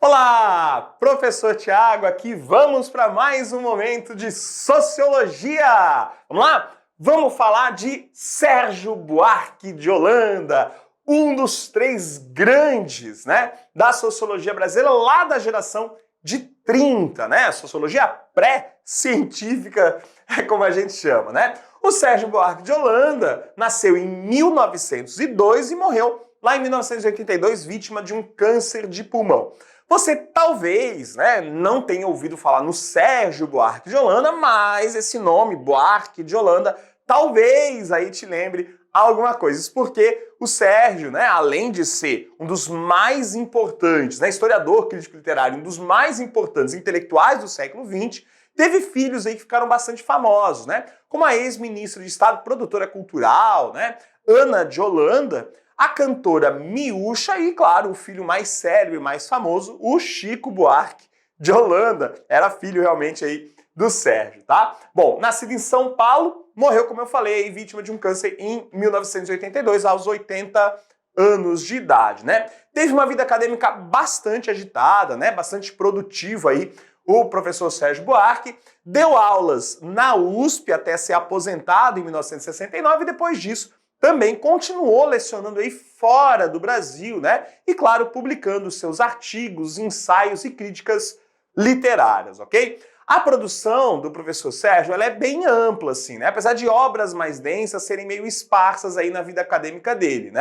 Olá, professor Tiago aqui, vamos para mais um momento de Sociologia! Vamos lá? Vamos falar de Sérgio Buarque de Holanda, um dos três grandes, da sociologia brasileira, lá da geração de 30, a sociologia pré-científica é como a gente chama, O Sérgio Buarque de Holanda nasceu em 1902 e morreu lá em 1982, vítima de um câncer de pulmão. Você talvez não tenha ouvido falar no Sérgio Buarque de Holanda, mas esse nome, Buarque de Holanda, talvez aí te lembre alguma coisa. Isso porque o Sérgio, além de ser um dos mais importantes, historiador, crítico literário, um dos mais importantes intelectuais do século XX, teve filhos aí que ficaram bastante famosos, como a ex-ministra de Estado, produtora cultural, Ana de Holanda, a cantora Miúcha e, claro, o filho mais sério e mais famoso, o Chico Buarque de Holanda. Era filho realmente aí do Sérgio, tá? Bom, nascido em São Paulo, morreu, como eu falei, vítima de um câncer em 1982, aos 80 anos de idade, Teve uma vida acadêmica bastante agitada, bastante produtiva aí, o professor Sérgio Buarque, deu aulas na USP até ser aposentado em 1969 e depois disso também continuou lecionando aí fora do Brasil, E, claro, publicando seus artigos, ensaios e críticas literárias, ok? A produção do professor Sérgio ela é bem ampla, assim, Apesar de obras mais densas serem meio esparsas aí na vida acadêmica dele,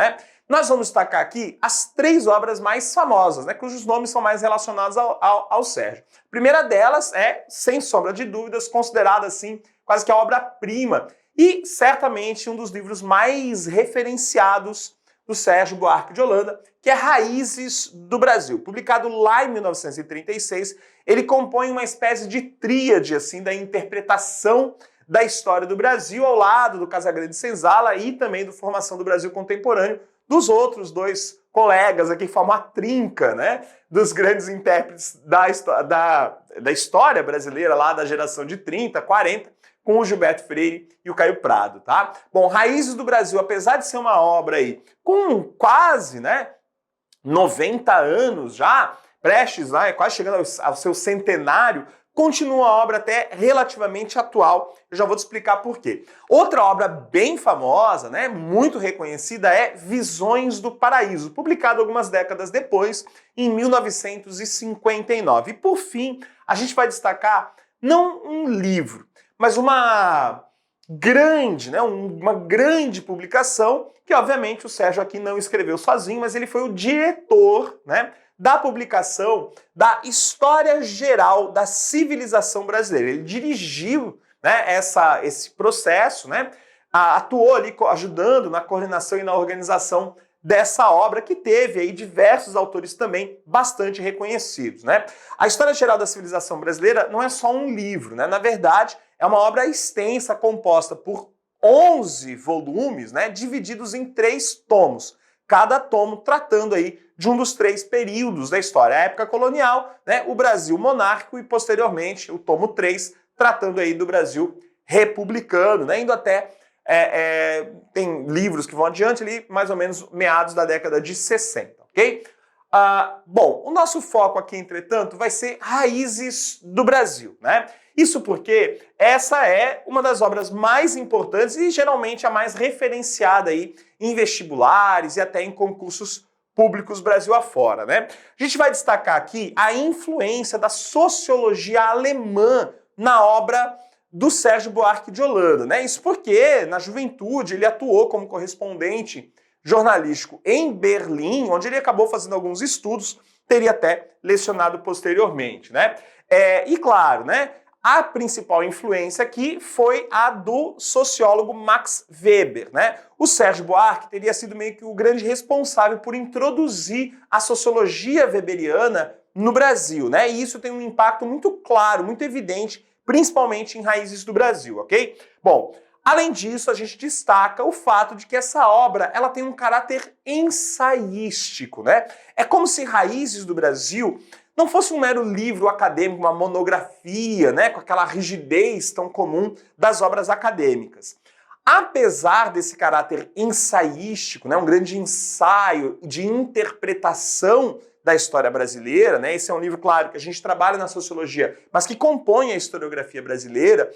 Nós vamos destacar aqui as três obras mais famosas, cujos nomes são mais relacionados ao Sérgio. A primeira delas é, sem sombra de dúvidas, considerada, assim, quase que a obra-prima e certamente um dos livros mais referenciados do Sérgio Buarque de Holanda, que é Raízes do Brasil. Publicado lá em 1936, ele compõe uma espécie de tríade assim, da interpretação da história do Brasil, ao lado do Casagrande Senzala e também do Formação do Brasil Contemporâneo, dos outros dois colegas aqui que formam a trinca, dos grandes intérpretes da história brasileira lá da geração de 30, 40, com o Gilberto Freire e o Caio Prado, tá? Bom, Raízes do Brasil, apesar de ser uma obra aí com quase, 90 anos já, prestes, quase chegando ao seu centenário, continua a obra até relativamente atual. Eu já vou te explicar por quê. Outra obra bem famosa, muito reconhecida, é Visões do Paraíso, publicado algumas décadas depois, em 1959. E por fim, a gente vai destacar não um livro, mas uma grande publicação, que obviamente o Sérgio aqui não escreveu sozinho, mas ele foi o diretor, da publicação da História Geral da Civilização Brasileira. Ele dirigiu, esse processo, atuou ali ajudando na coordenação e na organização dessa obra, que teve aí diversos autores também bastante reconhecidos, A História Geral da Civilização Brasileira não é só um livro, Na verdade, é uma obra extensa, composta por 11 volumes, divididos em 3 tomos. Cada tomo tratando aí de um dos 3 períodos da história. A época colonial, o Brasil monárquico e, posteriormente, o tomo 3, tratando aí do Brasil republicano, indo até... tem livros que vão adiante ali, mais ou menos meados da década de 60, ok? Bom, o nosso foco aqui, entretanto, vai ser Raízes do Brasil, Isso porque essa é uma das obras mais importantes e geralmente a mais referenciada aí em vestibulares e até em concursos públicos Brasil afora, A gente vai destacar aqui a influência da sociologia alemã na obra do Sérgio Buarque de Holanda, Isso porque, na juventude, ele atuou como correspondente jornalístico em Berlim, onde ele acabou fazendo alguns estudos, teria até lecionado posteriormente, E claro, a principal influência aqui foi a do sociólogo Max Weber, O Sérgio Buarque teria sido meio que o grande responsável por introduzir a sociologia weberiana no Brasil, E isso tem um impacto muito claro, muito evidente, principalmente em Raízes do Brasil, ok? Bom, além disso, a gente destaca o fato de que essa obra ela tem um caráter ensaístico, É como se Raízes do Brasil não fosse um mero livro acadêmico, uma monografia, com aquela rigidez tão comum das obras acadêmicas. Apesar desse caráter ensaístico, um grande ensaio de interpretação da história brasileira, né? Esse é um livro, claro, que a gente trabalha na sociologia, mas que compõe a historiografia brasileira,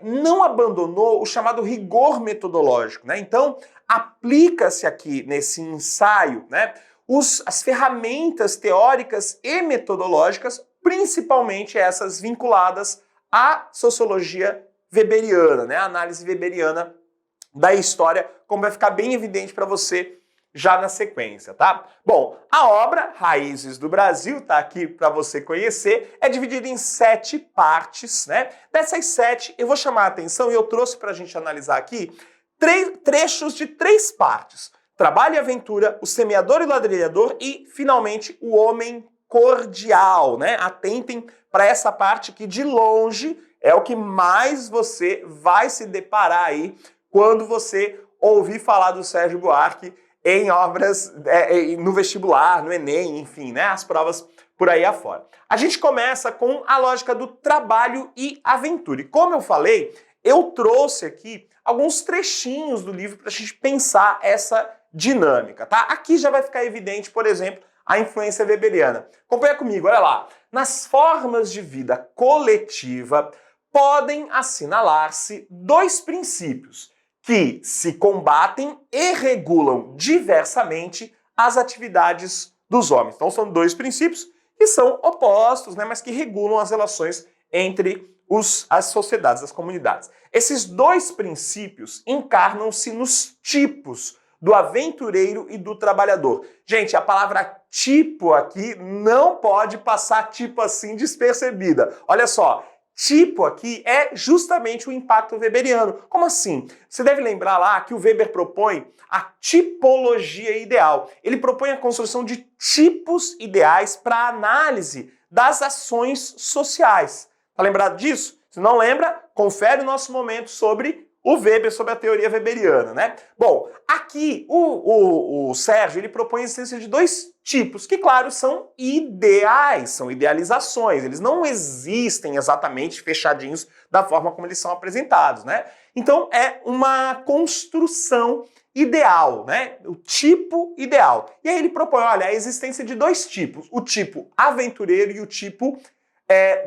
não abandonou o chamado rigor metodológico, né? Então, aplica-se aqui nesse ensaio, né, as ferramentas teóricas e metodológicas, principalmente essas vinculadas à sociologia weberiana, né, a análise weberiana da história, como vai ficar bem evidente para você já na sequência, tá? Bom, a obra Raízes do Brasil, tá aqui para você conhecer, é dividida em 7 partes, né? Dessas 7, eu vou chamar a atenção e eu trouxe para a gente analisar aqui trechos de 3 partes. Trabalho e aventura, o semeador e o ladrilhador e, finalmente, o homem cordial, né? Atentem para essa parte que, de longe, é o que mais você vai se deparar aí quando você ouvir falar do Sérgio Buarque em obras, no vestibular, no Enem, enfim, né, as provas por aí afora. A gente começa com a lógica do trabalho e aventura. E como eu falei, eu trouxe aqui alguns trechinhos do livro para a gente pensar essa dinâmica, tá? Aqui já vai ficar evidente, por exemplo, a influência weberiana. Acompanha comigo, olha lá. Nas formas de vida coletiva, podem assinalar-se 2 princípios que se combatem e regulam diversamente as atividades dos homens. Então são 2 princípios que são opostos, né, mas que regulam as relações entre as sociedades, as comunidades. Esses 2 princípios encarnam-se nos tipos do aventureiro e do trabalhador. Gente, a palavra tipo aqui não pode passar tipo assim despercebida. Olha só, tipo aqui é justamente o impacto weberiano. Como assim? Você deve lembrar lá que o Weber propõe a tipologia ideal. Ele propõe a construção de tipos ideais para análise das ações sociais. Tá lembrado disso? Se não lembra, confere o nosso momento sobre o Weber, sobre a teoria weberiana, né? Bom, aqui o Sérgio ele propõe a existência de 2 tipos, que, claro, são ideais, são idealizações, eles não existem exatamente fechadinhos da forma como eles são apresentados, né? Então é uma construção ideal, né? O tipo ideal. E aí ele propõe, olha, a existência de 2 tipos, o tipo aventureiro e o tipo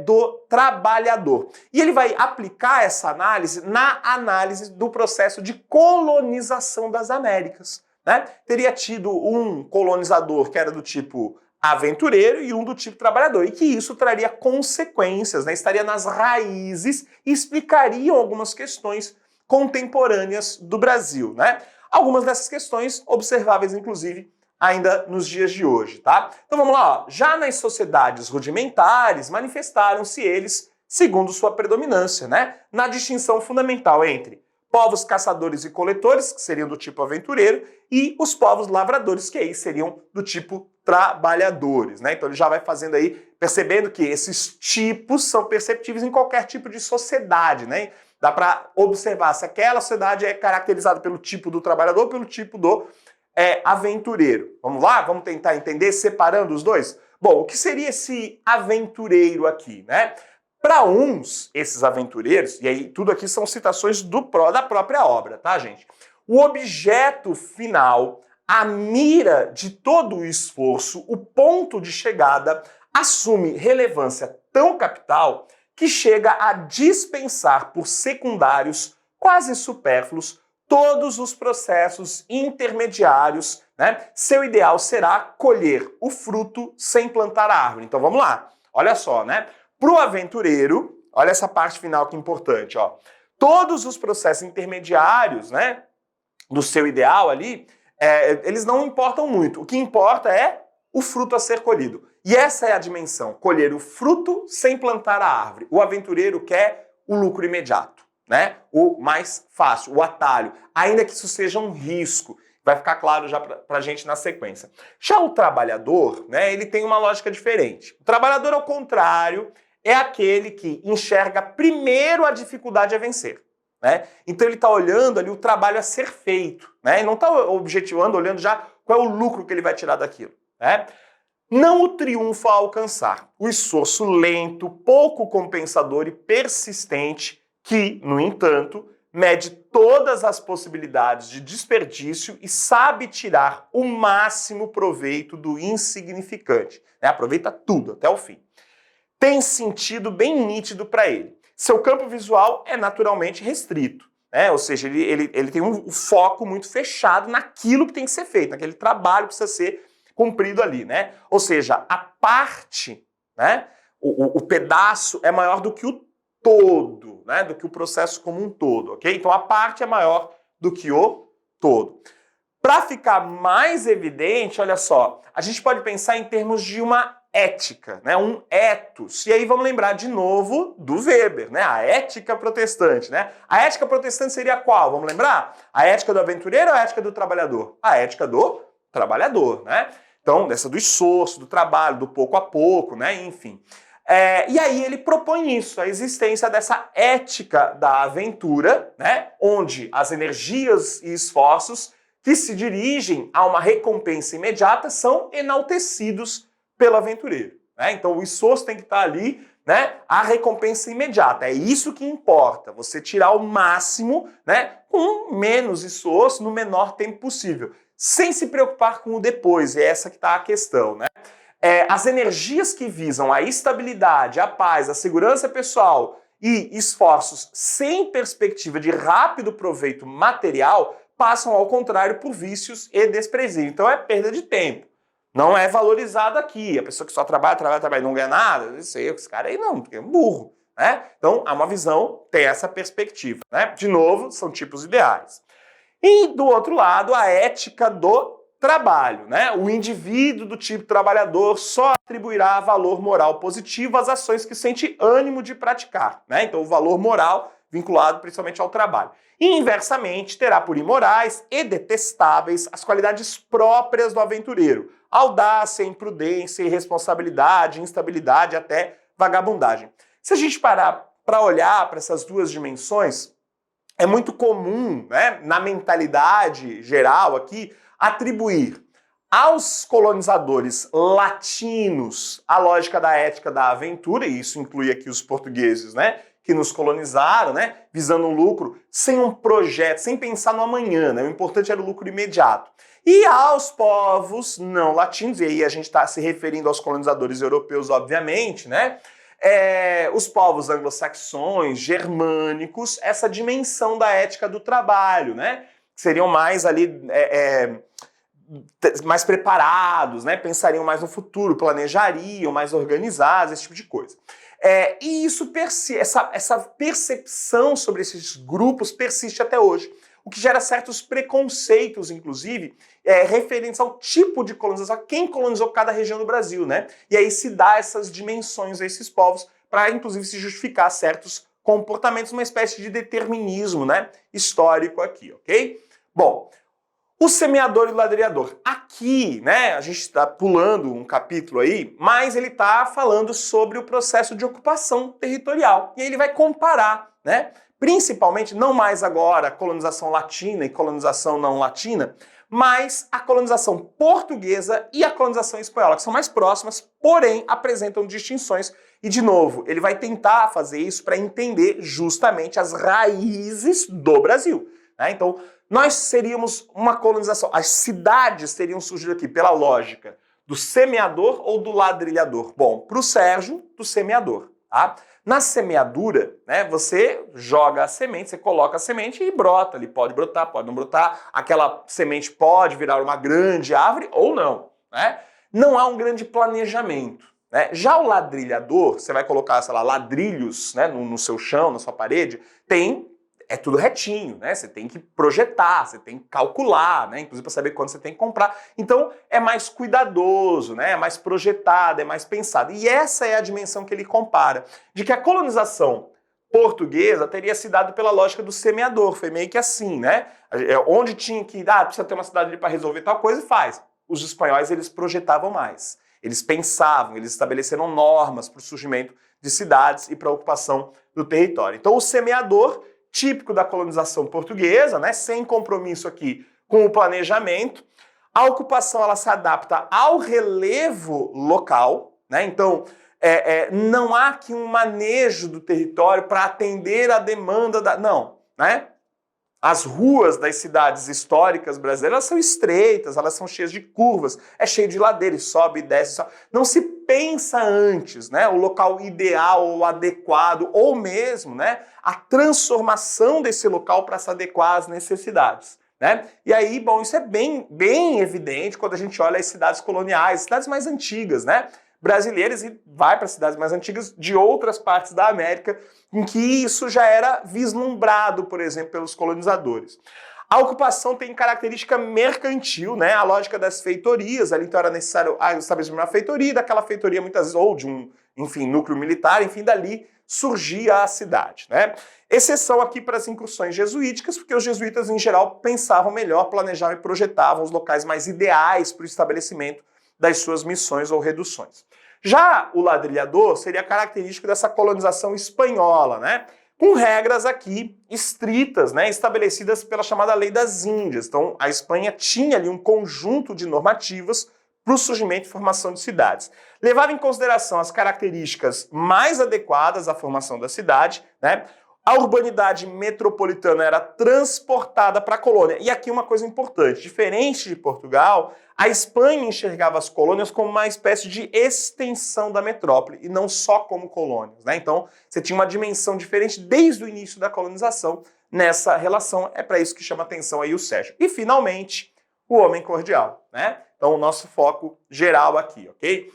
do trabalhador. E ele vai aplicar essa análise na análise do processo de colonização das Américas, né? Teria tido um colonizador que era do tipo aventureiro e um do tipo trabalhador, e que isso traria consequências, né? Estaria nas raízes e explicariam algumas questões contemporâneas do Brasil, né? Algumas dessas questões observáveis, inclusive, ainda nos dias de hoje, tá? Então vamos lá, ó. Já nas sociedades rudimentares, manifestaram-se eles segundo sua predominância, né? Na distinção fundamental entre povos caçadores e coletores, que seriam do tipo aventureiro, e os povos lavradores, que aí seriam do tipo trabalhadores, né? Então ele já vai fazendo aí, percebendo que esses tipos são perceptíveis em qualquer tipo de sociedade, né? Dá para observar se aquela sociedade é caracterizada pelo tipo do trabalhador ou pelo tipo do aventureiro. Vamos lá? Vamos tentar entender separando os 2? Bom, o que seria esse aventureiro aqui, né? Para uns, esses aventureiros, e aí tudo aqui são citações da própria obra, tá, gente? O objeto final, a mira de todo o esforço, o ponto de chegada, assume relevância tão capital que chega a dispensar por secundários, quase supérfluos, todos os processos intermediários, né? Seu ideal será colher o fruto sem plantar a árvore. Então vamos lá, olha só, né? Para o aventureiro, olha essa parte final que é importante, ó. Todos os processos intermediários, né, do seu ideal ali, eles não importam muito. O que importa é o fruto a ser colhido. E essa é a dimensão, colher o fruto sem plantar a árvore. O aventureiro quer o lucro imediato, né? O mais fácil, o atalho, ainda que isso seja um risco. Vai ficar claro já pra gente na sequência. Já o trabalhador, né, ele tem uma lógica diferente. O trabalhador, ao contrário, é aquele que enxerga primeiro a dificuldade a vencer, né? Então ele está olhando ali o trabalho a ser feito, né? E não está objetivando, olhando já qual é o lucro que ele vai tirar daquilo, né? Não o triunfo a alcançar, o esforço lento, pouco compensador e persistente que, no entanto, mede todas as possibilidades de desperdício e sabe tirar o máximo proveito do insignificante, né? Aproveita tudo até o fim. Tem sentido bem nítido para ele. Seu campo visual é naturalmente restrito, né? Ou seja, ele tem um foco muito fechado naquilo que tem que ser feito, naquele trabalho que precisa ser cumprido ali, né? Ou seja, a parte, né? O pedaço é maior do que o todo, né? Do que o processo como um todo, ok? Então a parte é maior do que o todo. Para ficar mais evidente, olha só, a gente pode pensar em termos de uma ética, né? Um ethos. E aí vamos lembrar de novo do Weber, né? A ética protestante, né? A ética protestante seria qual? Vamos lembrar? A ética do aventureiro ou a ética do trabalhador? A ética do trabalhador, né? Então, dessa do esforço, do trabalho, do pouco a pouco, né? Enfim. E aí ele propõe isso, a existência dessa ética da aventura, né? Onde as energias e esforços que se dirigem a uma recompensa imediata são enaltecidos pelo aventureiro, né? Então o esforço tem que estar ali, né? A recompensa imediata, é isso que importa, você tirar o máximo, né? Com menos esforço, no menor tempo possível, sem se preocupar com o depois, é essa que está a questão, né? As energias que visam a estabilidade, a paz, a segurança pessoal e esforços sem perspectiva de rápido proveito material passam, ao contrário, por vícios e desprezível. Então é perda de tempo. Não é valorizado aqui. A pessoa que só trabalha e não ganha nada, esse cara aí não, porque é um burro, né? Então há uma visão, tem essa perspectiva, né? De novo, são tipos ideais. E do outro lado, a ética do trabalho, né? O indivíduo do tipo trabalhador só atribuirá valor moral positivo às ações que sente ânimo de praticar, né? Então o valor moral vinculado principalmente ao trabalho. E inversamente, terá por imorais e detestáveis as qualidades próprias do aventureiro: audácia, imprudência, irresponsabilidade, instabilidade, até vagabundagem. Se a gente parar para olhar para essas duas dimensões, é muito comum, né, na mentalidade geral aqui, atribuir aos colonizadores latinos a lógica da ética da aventura, e isso inclui aqui os portugueses, né, que nos colonizaram, né, visando um lucro, sem um projeto, sem pensar no amanhã, né, o importante era o lucro imediato. E aos povos não latinos, e aí a gente está se referindo aos colonizadores europeus, obviamente, né, os povos anglo-saxões, germânicos, essa dimensão da ética do trabalho, né, seriam mais ali mais preparados, né? Pensariam mais no futuro, planejariam, mais organizados, esse tipo de coisa. E isso essa percepção sobre esses grupos persiste até hoje, o que gera certos preconceitos, inclusive, referentes ao tipo de colonização, a quem colonizou cada região do Brasil, né? E aí se dá essas dimensões a esses povos para, inclusive, se justificar certos comportamentos, uma espécie de determinismo, né, histórico aqui, ok? Bom, o semeador e o ladrilhador. Aqui, né, a gente está pulando um capítulo aí, mas ele está falando sobre o processo de ocupação territorial. E aí ele vai comparar, né, principalmente, não mais agora a colonização latina e colonização não latina, mas a colonização portuguesa e a colonização espanhola, que são mais próximas, porém apresentam distinções. E, de novo, ele vai tentar fazer isso para entender justamente as raízes do Brasil, né? Então, nós seríamos uma colonização, as cidades teriam surgido aqui pela lógica do semeador ou do ladrilhador. Bom, para o Sérgio, do semeador, tá? Na semeadura, né, você joga a semente, você coloca a semente e brota. Ele pode brotar, pode não brotar. Aquela semente pode virar uma grande árvore ou não, né? Não há um grande planejamento, né? Já o ladrilhador, você vai colocar, sei lá, ladrilhos, né, no seu chão, na sua parede, é tudo retinho, né? Você tem que projetar, você tem que calcular, né? Inclusive para saber quando você tem que comprar. Então é mais cuidadoso, né? É mais projetado, é mais pensado. E essa é a dimensão que ele compara, de que a colonização portuguesa teria se dado pela lógica do semeador. Foi meio que assim, né? Onde tinha que, precisa ter uma cidade ali para resolver tal coisa, e faz. Os espanhóis, eles projetavam mais. Eles pensavam, eles estabeleceram normas para o surgimento de cidades e para a ocupação do território. Então o semeador, típico da colonização portuguesa, né, sem compromisso aqui com o planejamento. A ocupação ela se adapta ao relevo local, né? Então não há aqui um manejo do território para atender a demanda não, né? As ruas das cidades históricas brasileiras são estreitas, elas são cheias de curvas, é cheio de ladeiras, sobe e desce. Sobe. Não se pensa antes, né, o local ideal ou adequado, ou mesmo, né, a transformação desse local para se adequar às necessidades. Né? E aí, bom, isso é bem evidente quando a gente olha as cidades coloniais, cidades mais antigas, né? Brasileiras, e vai para cidades mais antigas de outras partes da América, em que isso já era vislumbrado, por exemplo, pelos colonizadores. A ocupação tem característica mercantil, né? A lógica das feitorias, ali então era necessário estabelecer uma feitoria, daquela feitoria muitas vezes, ou de um, enfim, núcleo militar, enfim, dali surgia a cidade, né? Exceção aqui para as incursões jesuíticas, porque os jesuítas, em geral, pensavam melhor, planejavam e projetavam os locais mais ideais para o estabelecimento das suas missões ou reduções. Já o ladrilhador seria característico dessa colonização espanhola, né? Com regras aqui estritas, né? Estabelecidas pela chamada Lei das Índias. Então, a Espanha tinha ali um conjunto de normativas para o surgimento e formação de cidades. Levava em consideração as características mais adequadas à formação da cidade, né? A urbanidade metropolitana era transportada para a colônia. E aqui uma coisa importante, diferente de Portugal, a Espanha enxergava as colônias como uma espécie de extensão da metrópole, e não só como colônias, né? Então, você tinha uma dimensão diferente desde o início da colonização nessa relação. É para isso que chama atenção aí o Sérgio. E, finalmente, o homem cordial, né? Então, o nosso foco geral aqui, ok?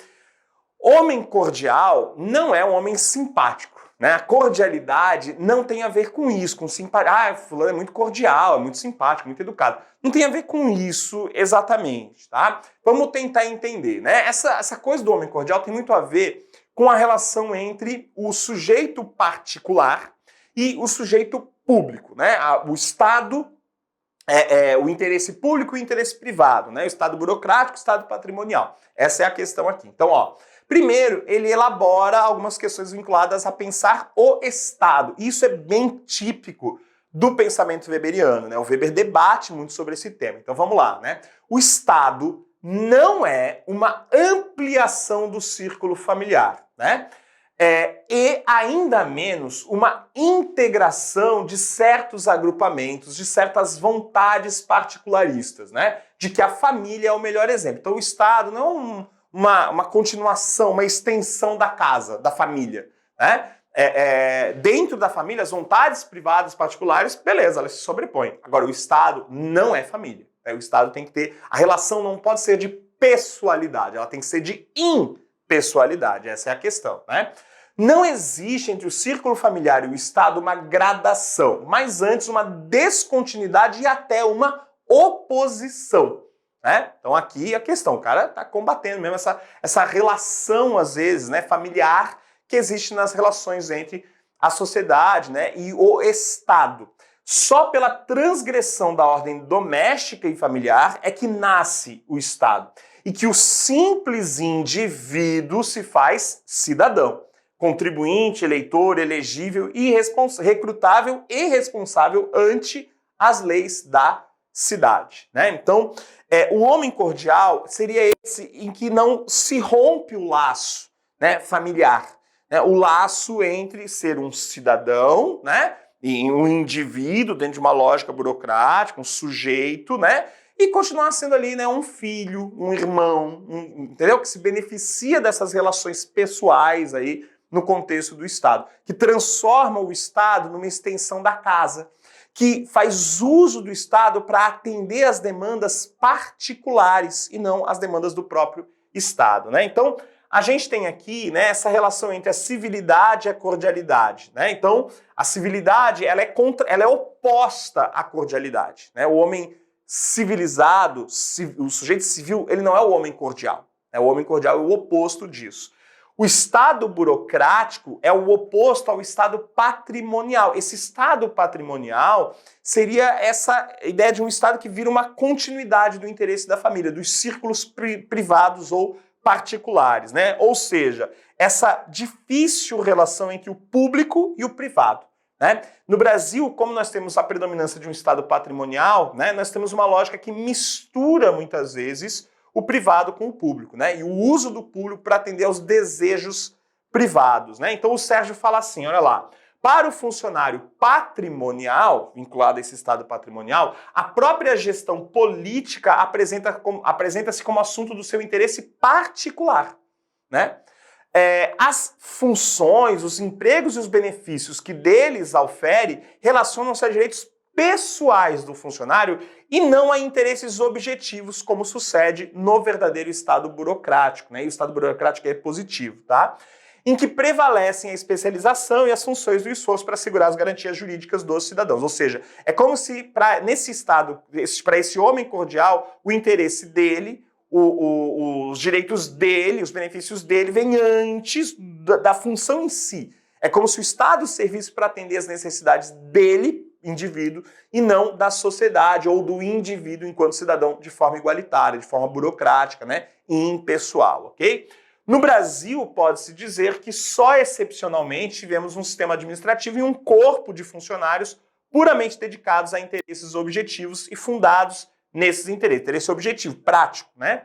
Homem cordial não é um homem simpático. Né? A cordialidade não tem a ver com isso, com simpatia. Ah, fulano é muito cordial, é muito simpático, muito educado. Não tem a ver com isso exatamente, tá? Vamos tentar entender, né? Essa coisa do homem cordial tem muito a ver com a relação entre o sujeito particular e o sujeito público, né? O Estado, o interesse público e o interesse privado, né? O Estado burocrático, o Estado patrimonial. Essa é a questão aqui. Então, ó, primeiro, ele elabora algumas questões vinculadas a pensar o Estado. Isso é bem típico do pensamento weberiano, né? O Weber debate muito sobre esse tema. Então vamos lá, né? O Estado não é uma ampliação do círculo familiar, né? E ainda menos uma integração de certos agrupamentos, de certas vontades particularistas, né? De que a família é o melhor exemplo. Então o Estado não é uma continuação, uma extensão da casa, da família, né? Dentro da família, as vontades privadas particulares, beleza, elas se sobrepõem. Agora, o Estado não é família. Né? O Estado tem que ter... A relação não pode ser de pessoalidade, ela tem que ser de impessoalidade. Essa é a questão, né? Não existe entre o círculo familiar e o Estado uma gradação, mas antes uma descontinuidade e até uma oposição. Né? Então aqui a questão, o cara está combatendo mesmo essa relação, às vezes, né, familiar que existe nas relações entre a sociedade, né, e o Estado. Só pela transgressão da ordem doméstica e familiar é que nasce o Estado e que o simples indivíduo se faz cidadão, contribuinte, eleitor, elegível, recrutável e responsável ante as leis da cidade. Né? Então, o homem cordial seria esse em que não se rompe o laço, né, familiar, né, o laço entre ser um cidadão, né, e um indivíduo dentro de uma lógica burocrática, um sujeito, né, e continuar sendo ali, né, um filho, um irmão, entendeu? Que se beneficia dessas relações pessoais aí no contexto do Estado, que transforma o Estado numa extensão da casa, que faz uso do Estado para atender às demandas particulares e não às demandas do próprio Estado, né? Então, a gente tem aqui, né, essa relação entre a civilidade e a cordialidade, né? Então, a civilidade, ela é oposta à cordialidade, né? O homem civilizado, o sujeito civil, ele não é o homem cordial, né? O homem cordial é o oposto disso. O Estado burocrático é o oposto ao Estado patrimonial. Esse Estado patrimonial seria essa ideia de um Estado que vira uma continuidade do interesse da família, dos círculos privados ou particulares, né? Ou seja, essa difícil relação entre o público e o privado, né? No Brasil, como nós temos a predominância de um Estado patrimonial, né, nós temos uma lógica que mistura muitas vezes o privado com o público, né? E o uso do público para atender aos desejos privados, né? Então o Sérgio fala assim, olha lá, Para o funcionário patrimonial, vinculado a esse estado patrimonial, a própria gestão política apresenta-se como assunto do seu interesse particular, né? As funções, os empregos e os benefícios que deles aufere relacionam-se a direitos pessoais do funcionário e não a interesses objetivos, como sucede no verdadeiro Estado burocrático, né? E o Estado burocrático é positivo, tá? Em que prevalecem a especialização e as funções do esforço para assegurar as garantias jurídicas dos cidadãos. Ou seja, é como se, nesse Estado, para esse homem cordial, o interesse dele, os direitos dele, os benefícios dele, vêm antes da função em si. É como se o Estado servisse para atender as necessidades dele, indivíduo, e não da sociedade ou do indivíduo enquanto cidadão de forma igualitária, de forma burocrática, né, e impessoal, ok? No Brasil, pode-se dizer que só excepcionalmente tivemos um sistema administrativo e um corpo de funcionários puramente dedicados a interesses objetivos e fundados nesses interesses, interesse objetivo, prático, né?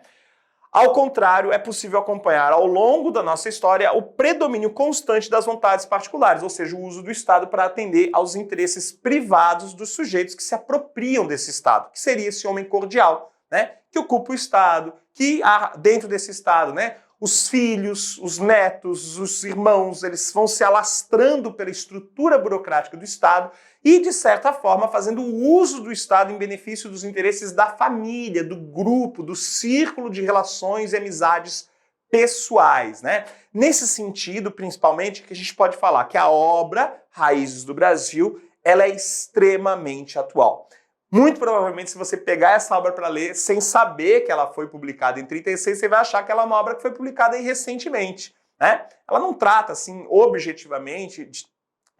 Ao contrário, é possível acompanhar ao longo da nossa história o predomínio constante das vontades particulares, ou seja, o uso do Estado para atender aos interesses privados dos sujeitos que se apropriam desse Estado, que seria esse homem cordial, né? Que ocupa o Estado, que dentro desse Estado, né? Os filhos, os netos, os irmãos, eles vão se alastrando pela estrutura burocrática do Estado e, de certa forma, fazendo uso do Estado em benefício dos interesses da família, do grupo, do círculo de relações e amizades pessoais, né? Nesse sentido, principalmente, que a gente pode falar que a obra Raízes do Brasil, ela é extremamente atual. Muito provavelmente, se você pegar essa obra para ler sem saber que ela foi publicada em 36, você vai achar que ela é uma obra que foi publicada aí recentemente, né? Ela não trata, assim, objetivamente de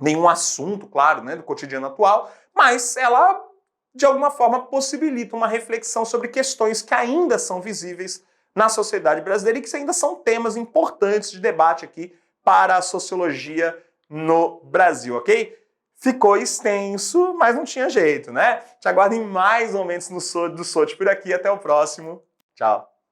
nenhum assunto, claro, né, do cotidiano atual, mas ela, de alguma forma, possibilita uma reflexão sobre questões que ainda são visíveis na sociedade brasileira e que ainda são temas importantes de debate aqui para a sociologia no Brasil, ok? Ficou extenso, mas não tinha jeito, né? Te aguardo em mais momentos do SOT por aqui. Até o próximo. Tchau.